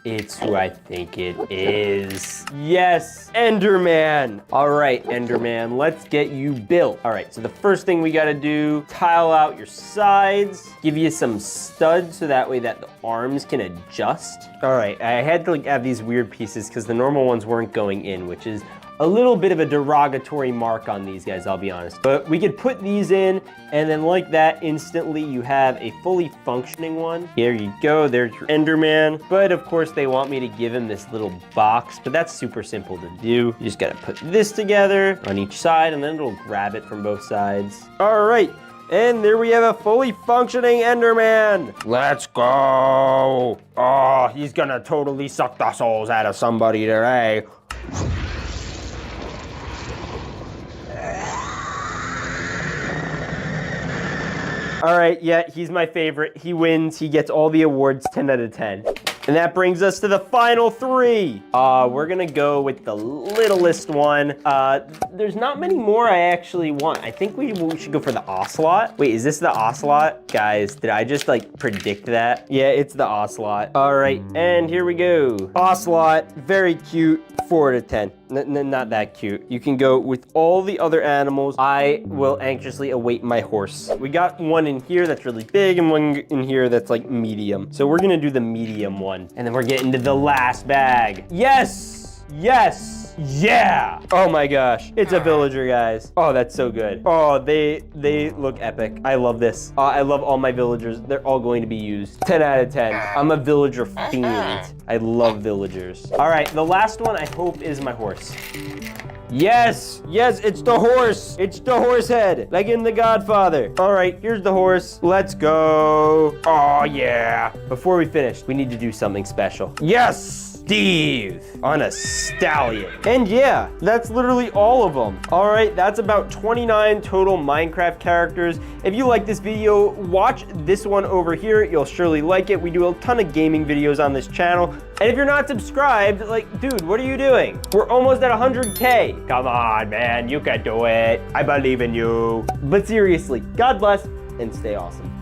it's who I think it is. Yes, Enderman. All right, Enderman, let's get you built. All right, so the first thing we gotta do, tile out your sides, give you some studs so that way that the arms can adjust. All right, I had to like have these weird pieces because the normal ones weren't going in, which is a little bit of a derogatory mark on these guys, I'll be honest. But we could put these in, and then like that, instantly you have a fully functioning one. Here you go, there's your Enderman. But of course they want me to give him this little box, but that's super simple to do. You just gotta put this together on each side, and then it'll grab it from both sides. All right, And there we have a fully functioning Enderman. Let's go. Oh, he's gonna totally suck the souls out of somebody today. All right, yeah, he's my favorite. He wins, he gets all the awards, 10 out of 10. And that brings us to the final 3. We're gonna go with the littlest one. There's not many more I actually want. I think we should go for the ocelot. Wait, is this the ocelot? Guys, did I just like predict that? Yeah, it's the ocelot. All right, and here we go. Ocelot, very cute, 4 out of 10. Not that cute. You can go with all the other animals. I will anxiously await my horse. We got one in here that's really big and one in here that's like medium. So we're gonna do the medium one. And then we're getting to the last bag. Yes! Yes! Yeah! Oh my gosh, it's a villager, guys. Oh, that's so good. Oh, they look epic. I love this. I love all my villagers. They're all going to be used. 10 out of 10. I'm a villager fiend. I love villagers. All right, the last one I hope is my horse. Yes, yes, it's the horse. It's the horse head, like in The Godfather. All right, here's the horse. Let's go. Oh, yeah. Before we finish, we need to do something special. Yes, Steve on a stallion. And yeah, that's literally all of them. All right, that's about 29 total Minecraft characters. If you like this video, watch this one over here. You'll surely like it. We do a ton of gaming videos on this channel. And if you're not subscribed, like, dude, what are you doing? We're almost at 100K. Come on, man, you can do it. I believe in you. But seriously, God bless and stay awesome.